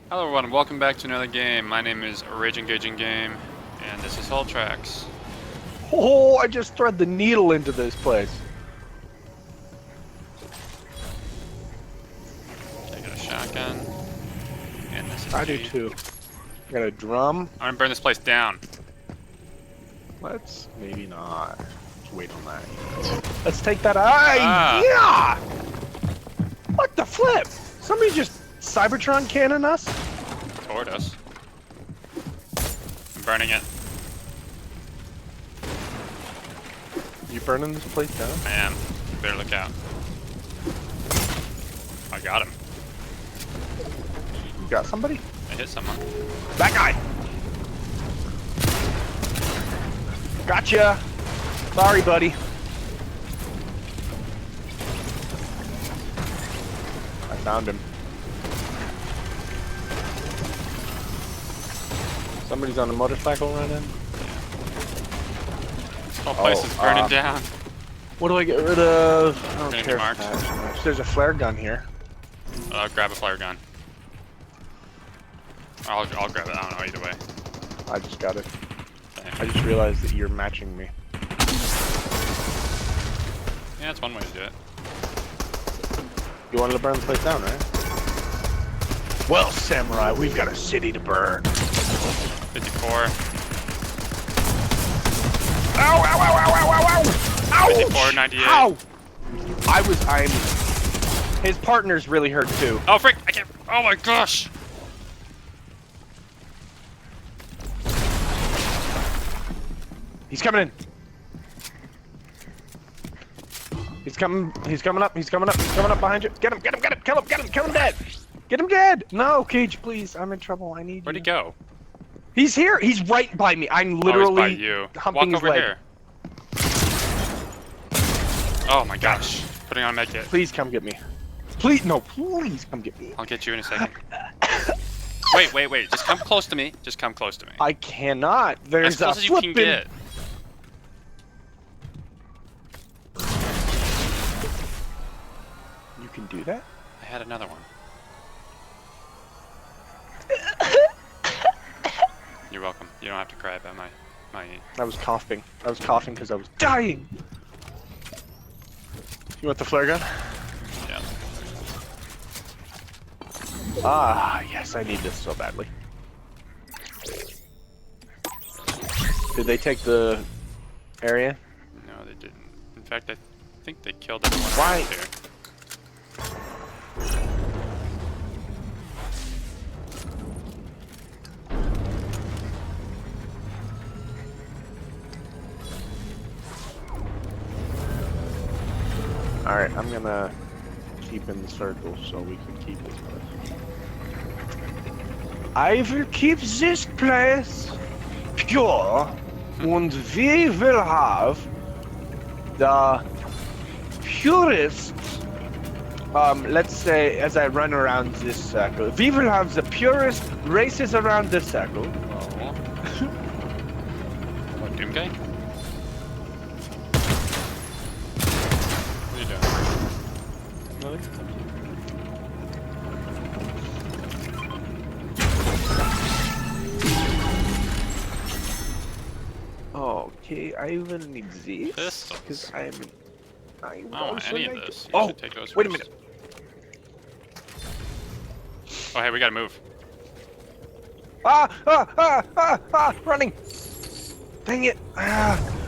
Hello everyone, and welcome back to another game. My name is Rage Engaging Game, and this is Hull Tracks. Oh, I just thread the needle into this place. I got a shotgun, and this is I do too. I got a drum. I'm gonna burn this place down. Let's maybe not. Let's wait on that. Let's take that eye. Ah. Yeah. What the flip? Somebody just Cybertron cannon us? Toward us. I'm burning it. You burning this place down? I am. You better look out. I got him. You got somebody? I hit someone. That guy. Gotcha. Sorry, buddy. I found him. Somebody's on a motorcycle running. This whole place is burning down. What do I get rid of? I don't Gonna care be for marked. that so much. There's a flare gun here. Grab a flare gun. I'll grab it. I don't know either way. I just got it. Dang. I just realized that you're matching me. Yeah, that's one way to do it. You wanted to burn the place down, right? Well, Samurai, we've got a city to burn. 54. Ow, ow, ow, ow, ow, ow, ow! 54, 98. Ow! I'm... His partner's really hurt too. Oh, frick! I can't. Oh my gosh! He's coming in. He's coming up behind you. Get him, kill him dead. Get him dead. No, Cage, please. I'm in trouble. I need Where'd you. he go? He's here. He's right by me. I'm literally by you. humping Walk his over leg. here. Oh my gosh. Putting on a medkit. Please come get me. Please, no, please come get me. I'll get you in a second. Wait. Just come close to me. Just come close to me. I cannot. As There's close a as you can flippin'... get. You can do that? I had another one. You're welcome. You don't have to cry about my I was coughing. I was coughing because I was dying. You want the flare gun? yeah. Ah, yes, I need this so badly. Did they take the area? No, they didn't. In fact, I think they killed everyone Why? around here. Alright, I'm gonna keep in the circle so we can keep this place. I will keep this place pure and we will have the purest, let's say as I run around this circle, we will have the purest races around this circle. Oh. What, Doom Guy? What are you doing? Okay, I will need this Pistols. because I I don't want any of this. You Oh, should take those wait a first. minute. Oh, hey, we gotta move. Running! Dang it!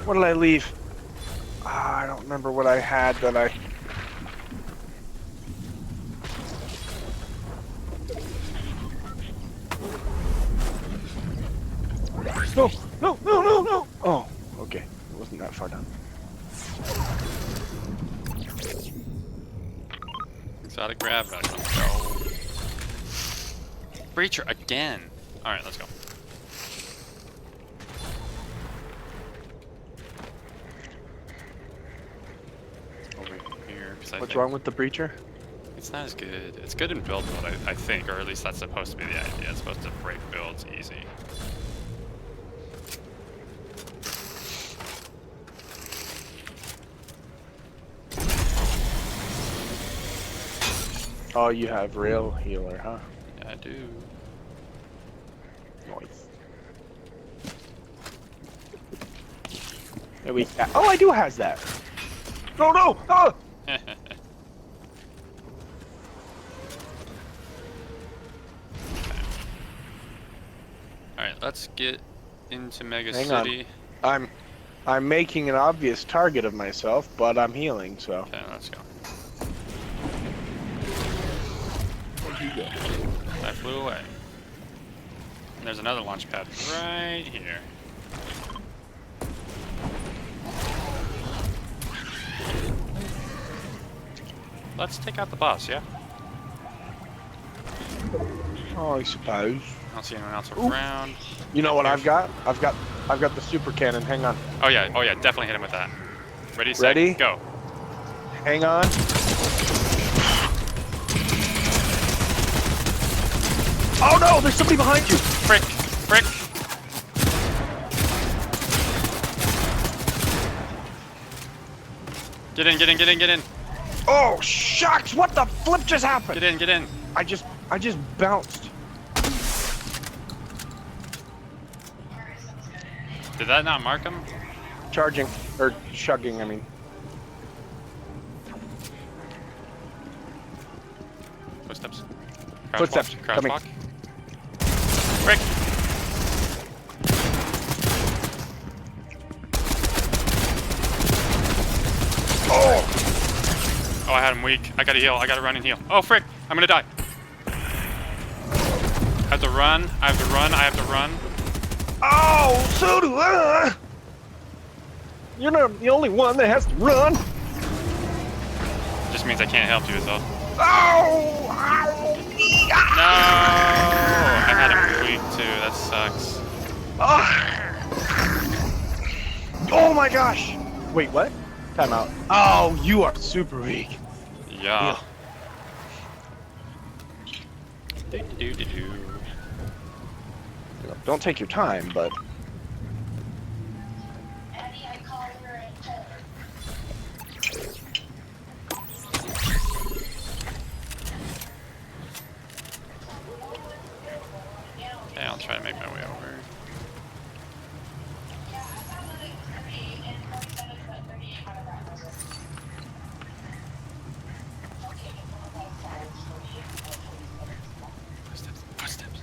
What did I leave? I don't remember what I had that I... No! Oh, okay. It wasn't that far down. Exotic grab. Let's go. Breacher again. Alright, let's go. Over here. 'Cause I What's think wrong with the breacher? it's not as good. It's good in build mode, I think, or at least that's supposed to be the idea. It's supposed to break builds easy. Oh, you have rail healer, huh? Yeah, I do. Nice. There we go. Oh, I do has that. No, no! Oh! Alright, let's get into Mega Hang on. City. I'm making an obvious target of myself, but I'm healing, so. Okay, let's go. Where'd you go? I flew away. And there's another launch pad right here. Let's take out the boss, yeah? Oh, I suppose. I don't see anyone else around. You know what I've got? I've got the super cannon. Hang on. Oh yeah, definitely hit him with that. Ready, set, Ready? go. Hang on. Oh no! There's somebody behind you. Frick! Frick! Get in, get in, get in, get in! Oh shucks! What the flip just happened? Get in, get in! I just bounced. Did that not mark him? Charging or shugging, I mean. Footsteps. Footsteps, Crouch coming. walk. Frick! Oh! Oh, I had him weak. I gotta heal. I gotta run and heal. Oh, frick! I'm gonna die. I have to run. I have to run. I have to run. Oh, so do I. You're not the only one that has to run. Just means I can't help you, is all. Oh! No! I had him weak too. That sucks. Oh my gosh! Wait, what? Time out. Oh, you are super weak. Yeah. Do-do-do-do-do. Don't take your time, but. Okay, I'll try to make my way over. Footsteps, footsteps.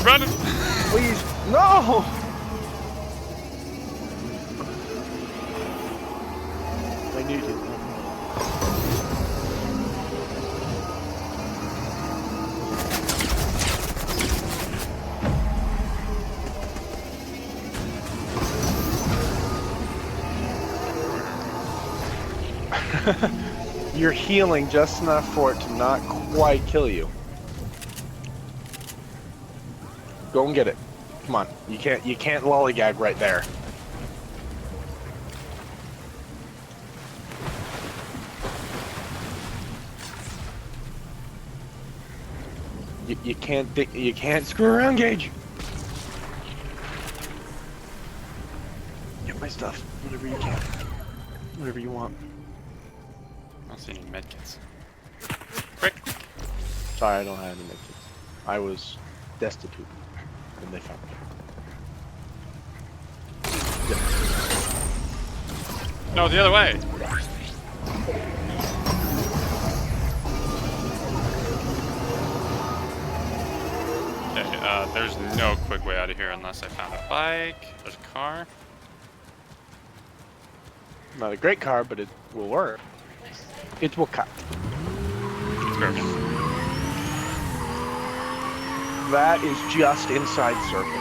Run! Please, no! I need you. You're healing just enough for it to not quite kill you. Go and get it. Come on. You can't lollygag right there. You can't screw around, Gage. Get my stuff. Whatever you can. Whatever you want. I don't see any medkits. Frick! Sorry, I don't have any medkits. I was destitute when they found me. No, the other way! Okay, there's no quick way out of here unless I found a bike. There's a car. Not a great car, but it will work. It will cut. It's broken. That is just inside circle.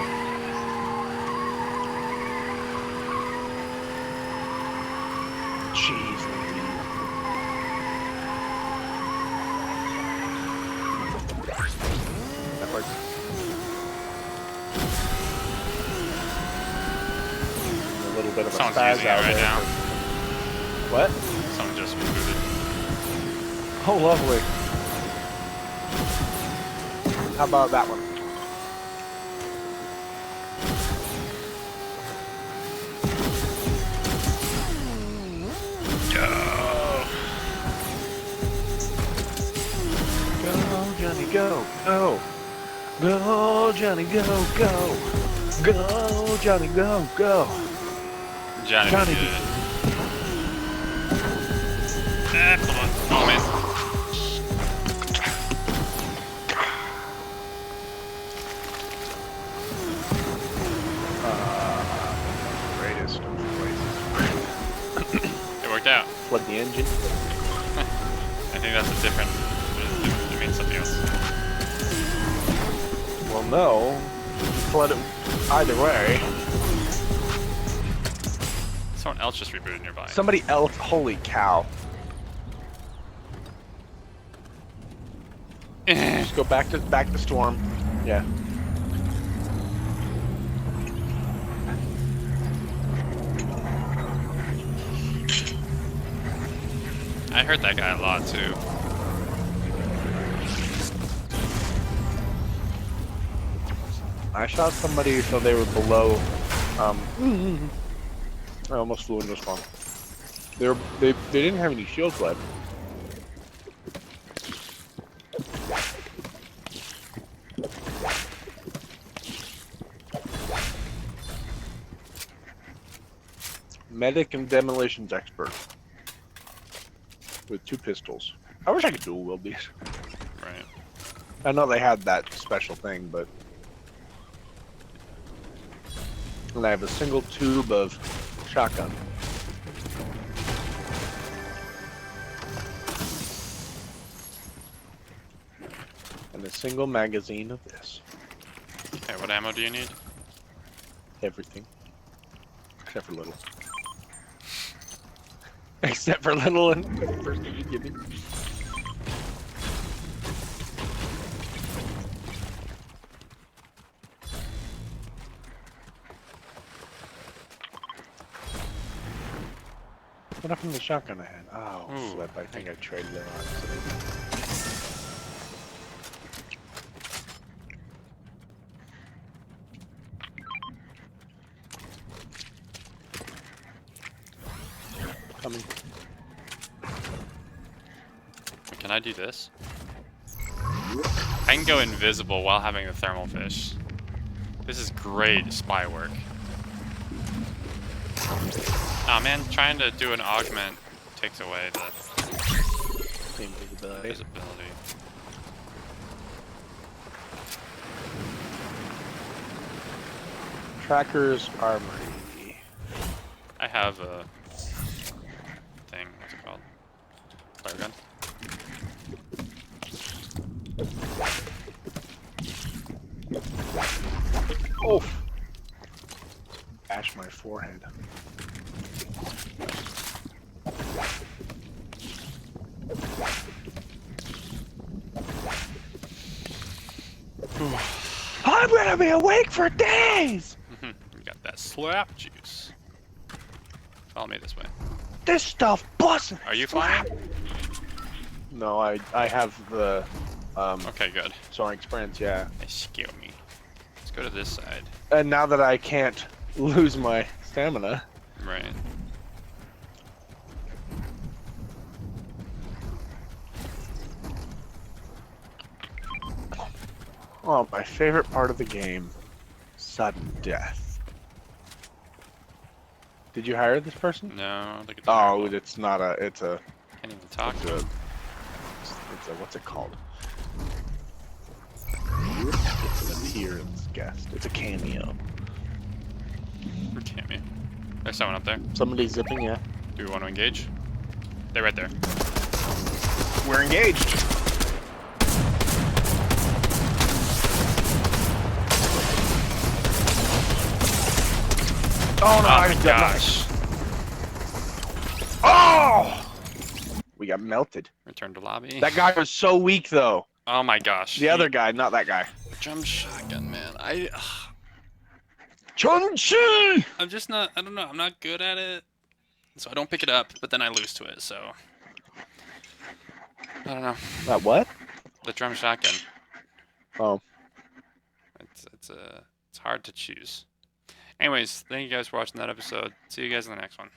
Jeez. That works. A little bit of a Someone's spaz using it out right there. now. What? Someone just rebooted. Oh, lovely. How about that one? go, go. Go, Johnny, go, go. Go, Johnny, go, go. Johnny, Johnny be good. Come on. Oh, man. Greatest of places. It worked out. Flood the engine. I think that's a different. It means something else. Well, no. Flood it either way. Someone else just rebooted nearby. Somebody else. Holy cow. Just go back to storm. Yeah. I hurt that guy a lot too. I shot somebody so they were below. I almost flew into a spawn. They didn't have any shields left. Medic and demolitions expert with 2 pistols. I wish I could dual wield these. Right. I know they had that special thing, but and I have a single tube of shotgun. And a single magazine of this. Okay, what ammo do you need? Everything. Except for little. Except for little and the first thing you give me. What happened to the shotgun I had? Oh, Ooh, flip. I think I traded it on accident. Coming. Can I do this? I can go invisible while having the thermal fish. This is great spy work. Aw man, trying to do an augment takes away the Invisibility. visibility. Tracker's armory. I have a thing, what's it called? Flare gun. Oh! Bash my forehead. I'm gonna be awake for days! You got that slap juice. Follow me this way. This stuff busting! Are you flying? No, I have the Okay, good. soaring sprints, yeah. They scare me. Let's go to this side. And now that I can't lose my stamina, Right. oh, my favorite part of the game, sudden death. Did you hire this person? No, look at that. Oh, it's not a, it's a, Can't even talk it's to a, him. it's a, what's it called? It's an appearance guest. It's a cameo. Damn you. There's someone up there. Somebody's zipping, yeah. Do we want to engage? They're right there. We're engaged. Oh no, Oh I my got gosh. Oh! We got melted. Return to lobby. That guy was so weak though. Oh my gosh. The other guy, not that guy. Drum shotgun, man. Chun-Chi! I'm just not, I don't know, I'm not good at it. So I don't pick it up, but then I lose to it, so. I don't know. That what? The drum shotgun. Oh. It's hard to choose. Anyways, thank you guys for watching that episode. See you guys in the next one.